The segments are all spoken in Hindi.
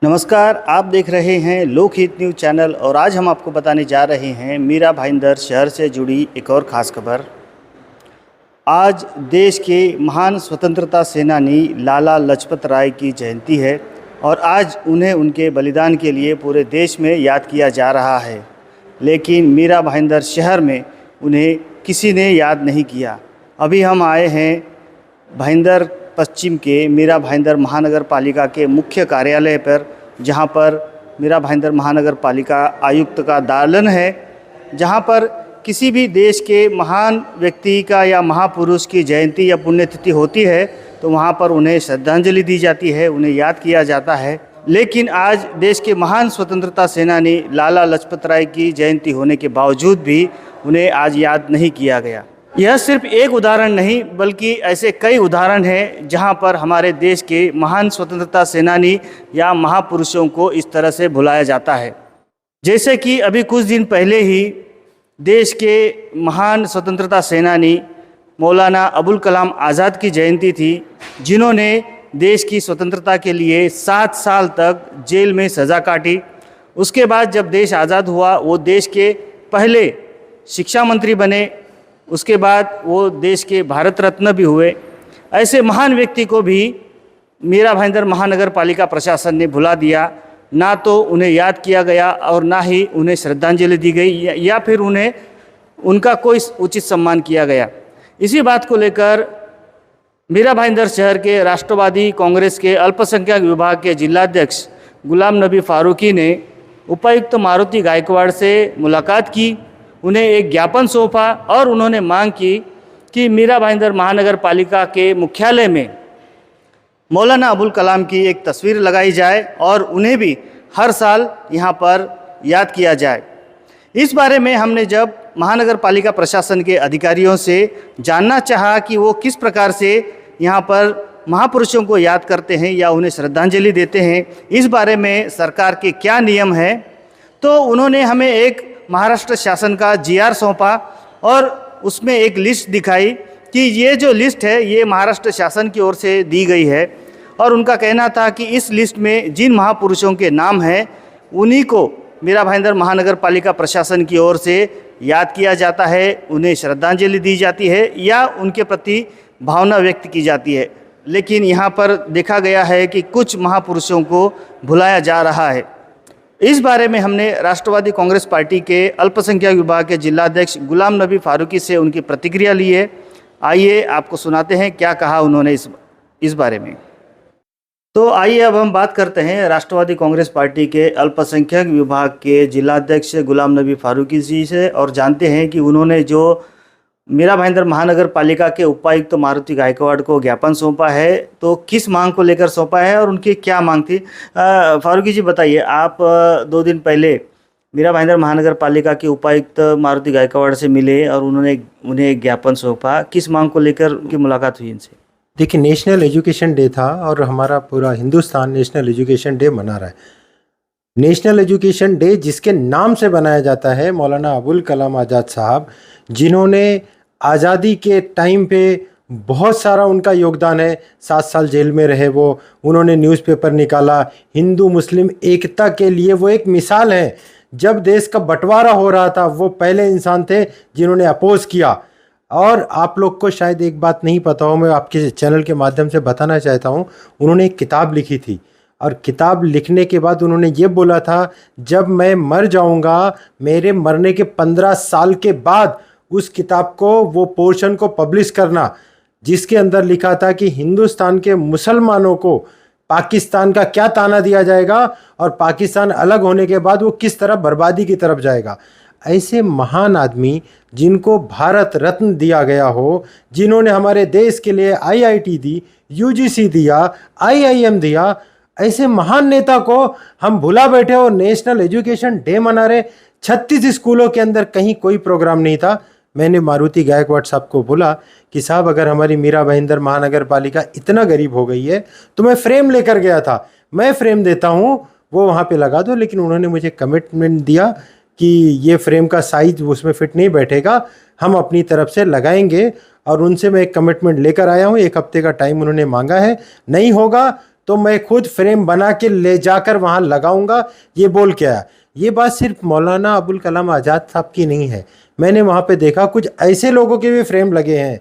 नमस्कार, आप देख रहे हैं लोकहित न्यूज़ चैनल और आज हम आपको बताने जा रहे हैं मीरा भाईंदर शहर से जुड़ी एक और ख़ास खबर। आज देश के महान स्वतंत्रता सेनानी लाला लाजपत राय की जयंती है और आज उन्हें उनके बलिदान के लिए पूरे देश में याद किया जा रहा है, लेकिन मीरा भाईंदर शहर में उन्हें किसी ने याद नहीं किया। अभी हम आए हैं भाईंदर पश्चिम के मीरा भाईंदर महानगर पालिका के मुख्य कार्यालय पर, जहां पर मीरा भाईंदर महानगर पालिका आयुक्त का दालन है, जहां पर किसी भी देश के महान व्यक्ति का या महापुरुष की जयंती या पुण्यतिथि होती है तो वहां पर उन्हें श्रद्धांजलि दी जाती है, उन्हें याद किया जाता है। लेकिन आज देश के महान स्वतंत्रता सेनानी लाला लाजपत राय की जयंती होने के बावजूद भी उन्हें आज याद नहीं किया गया। यह सिर्फ एक उदाहरण नहीं बल्कि ऐसे कई उदाहरण हैं जहां पर हमारे देश के महान स्वतंत्रता सेनानी या महापुरुषों को इस तरह से भुलाया जाता है। जैसे कि अभी कुछ दिन पहले ही देश के महान स्वतंत्रता सेनानी मौलाना अबुल कलाम आज़ाद की जयंती थी, जिन्होंने देश की स्वतंत्रता के लिए 7 साल तक जेल में सज़ा काटी। उसके बाद जब देश आज़ाद हुआ वो देश के पहले शिक्षा मंत्री बने, उसके बाद वो देश के भारत रत्न भी हुए। ऐसे महान व्यक्ति को भी मीरा भाईंदर महानगर पालिका प्रशासन ने भुला दिया। ना तो उन्हें याद किया गया और ना ही उन्हें श्रद्धांजलि दी गई या फिर उन्हें उनका कोई उचित सम्मान किया गया। इसी बात को लेकर मीरा भाईंदर शहर के राष्ट्रवादी कांग्रेस के अल्पसंख्यक विभाग के जिलाध्यक्ष गुलाम नबी फारूकी ने उपायुक्त मारुति गायकवाड़ से मुलाकात की, उन्हें एक ज्ञापन सौंपा और उन्होंने मांग की कि मीरा भाईंदर महानगर पालिका के मुख्यालय में मौलाना अबुल कलाम की एक तस्वीर लगाई जाए और उन्हें भी हर साल यहाँ पर याद किया जाए। इस बारे में हमने जब महानगर पालिका प्रशासन के अधिकारियों से जानना चाहा कि वो किस प्रकार से यहाँ पर महापुरुषों को याद करते हैं या उन्हें श्रद्धांजलि देते हैं, इस बारे में सरकार के क्या नियम हैं, तो उन्होंने हमें एक महाराष्ट्र शासन का जीआर सौंपा और उसमें एक लिस्ट दिखाई कि ये जो लिस्ट है ये महाराष्ट्र शासन की ओर से दी गई है और उनका कहना था कि इस लिस्ट में जिन महापुरुषों के नाम हैं उन्हीं को मीरा भाईंदर महानगर पालिका प्रशासन की ओर से याद किया जाता है, उन्हें श्रद्धांजलि दी जाती है या उनके प्रति भावना व्यक्त की जाती है। लेकिन यहाँ पर देखा गया है कि कुछ महापुरुषों को भुलाया जा रहा है। इस बारे में हमने राष्ट्रवादी कांग्रेस पार्टी के अल्पसंख्यक विभाग के जिलाध्यक्ष गुलाम नबी फारूकी से उनकी प्रतिक्रिया ली है। आइए आपको सुनाते हैं क्या कहा उन्होंने इस बारे में। तो आइए अब हम बात करते हैं राष्ट्रवादी कांग्रेस पार्टी के अल्पसंख्यक विभाग के जिलाध्यक्ष गुलाम नबी फारूकी जी से और जानते हैं कि उन्होंने जो मीरा भाईंदर महानगर पालिका के उपायुक्त मारुति गायकवाड़ को ज्ञापन सौंपा है तो किस मांग को लेकर सौंपा है और उनकी क्या मांग थी। फारूकी जी बताइए, आप 2 दिन पहले मीरा भाईंदर महानगर पालिका के उपायुक्त मारुति गायकवाड़ से मिले और उन्हें एक ज्ञापन सौंपा। किस मांग को लेकर उनकी मुलाकात हुई इनसे? देखिए, नेशनल एजुकेशन डे था और हमारा पूरा हिंदुस्तान नेशनल एजुकेशन डे मना रहा है। नेशनल एजुकेशन डे जिसके नाम से बनाया जाता है मौलाना अबुल कलाम आज़ाद साहब, जिन्होंने आज़ादी के टाइम पे बहुत सारा उनका योगदान है। 7 साल जेल में रहे वो, उन्होंने न्यूज़पेपर निकाला, हिंदू मुस्लिम एकता के लिए वो एक मिसाल है। जब देश का बंटवारा हो रहा था वो पहले इंसान थे जिन्होंने अपोज किया। और आप लोग को शायद एक बात नहीं पता हो, मैं आपके चैनल के माध्यम से बताना चाहता हूँ, उन्होंने एक किताब लिखी थी और किताब लिखने के बाद उन्होंने ये बोला था जब मैं मर जाऊँगा, मेरे मरने के 15 साल के बाद उस किताब को, वो पोर्शन को पब्लिश करना, जिसके अंदर लिखा था कि हिंदुस्तान के मुसलमानों को पाकिस्तान का क्या ताना दिया जाएगा और पाकिस्तान अलग होने के बाद वो किस तरह बर्बादी की तरफ जाएगा। ऐसे महान आदमी जिनको भारत रत्न दिया गया हो, जिन्होंने हमारे देश के लिए आईआईटी दी, यूजीसी दिया, आईआईएम दिया, ऐसे महान नेता को हम भुला बैठे और नेशनल एजुकेशन डे मना रहे। 36 स्कूलों के अंदर कहीं कोई प्रोग्राम नहीं था। मैंने मारुति गायकवाड़ साहब को बोला कि साहब अगर हमारी मीरा भाईंदर महानगर पालिका इतना गरीब हो गई है तो मैं फ्रेम लेकर गया था, मैं फ्रेम देता हूँ, वो वहाँ पे लगा दो। लेकिन उन्होंने मुझे कमिटमेंट दिया कि ये फ्रेम का साइज उसमें फिट नहीं बैठेगा, हम अपनी तरफ से लगाएंगे। और उनसे मैं एक कमिटमेंट लेकर आया हूँ, 1 हफ्ते का टाइम उन्होंने मांगा है। नहीं होगा तो मैं खुद फ्रेम बना के ले जाकर वहाँ लगाऊंगा, ये बोल के आया। ये बात सिर्फ मौलाना अबुल कलाम आज़ाद साहब की नहीं है, मैंने वहाँ पे देखा कुछ ऐसे लोगों के भी फ्रेम लगे हैं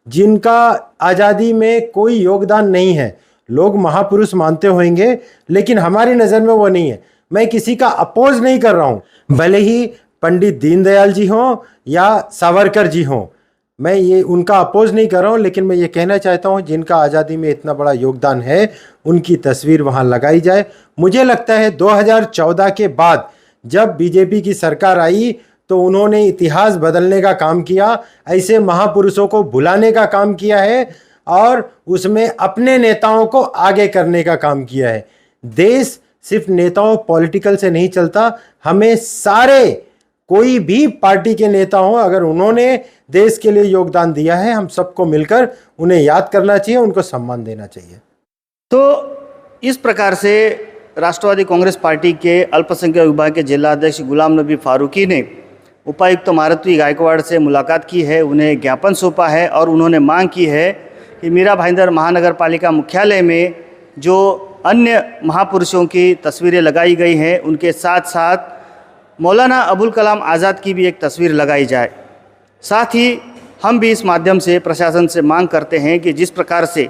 जिनका आज़ादी में कोई योगदान नहीं है। लोग महापुरुष मानते होंगे, लेकिन हमारी नज़र में वो नहीं है। मैं किसी का अपोज नहीं कर रहा हूँ, भले ही पंडित दीनदयाल जी हों या सावरकर जी हों, मैं ये उनका अपोज नहीं कर रहा हूँ, लेकिन मैं ये कहना चाहता हूँ जिनका आज़ादी में इतना बड़ा योगदान है उनकी तस्वीर वहाँ लगाई जाए। मुझे लगता है 2014 के बाद जब बीजेपी की सरकार आई तो उन्होंने इतिहास बदलने का काम किया, ऐसे महापुरुषों को भुलाने का काम किया है और उसमें अपने नेताओं को आगे करने का काम किया है। देश सिर्फ नेताओं पॉलिटिकल से नहीं चलता, हमें सारे कोई भी पार्टी के नेता हो, अगर उन्होंने देश के लिए योगदान दिया है, हम सबको मिलकर उन्हें याद करना चाहिए, उनको सम्मान देना चाहिए। तो इस प्रकार से राष्ट्रवादी कांग्रेस पार्टी के अल्पसंख्यक विभाग के जिलाध्यक्ष गुलाम नबी फारूकी ने उपायुक्त मारुति गायकवाड़ से मुलाकात की है, उन्हें ज्ञापन सौंपा है और उन्होंने मांग की है कि मीरा भाईंदर महानगर पालिका मुख्यालय में जो अन्य महापुरुषों की तस्वीरें लगाई गई हैं उनके साथ साथ मौलाना अबुल कलाम आज़ाद की भी एक तस्वीर लगाई जाए। साथ ही हम भी इस माध्यम से प्रशासन से मांग करते हैं कि जिस प्रकार से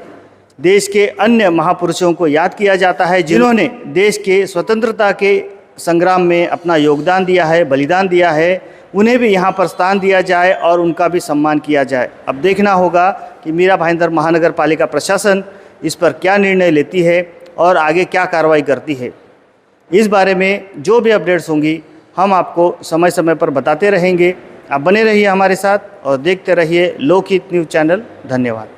देश के अन्य महापुरुषों को याद किया जाता है जिन्होंने देश के स्वतंत्रता के संग्राम में अपना योगदान दिया है, बलिदान दिया है, उन्हें भी यहाँ पर स्थान दिया जाए और उनका भी सम्मान किया जाए। अब देखना होगा कि मीरा भाईंदर महानगर पालिका प्रशासन इस पर क्या निर्णय लेती है और आगे क्या कार्रवाई करती है। इस बारे में जो भी अपडेट्स होंगी हम आपको समय समय पर बताते रहेंगे। आप बने रहिए हमारे साथ और देखते रहिए लोकहित न्यूज़ चैनल। धन्यवाद।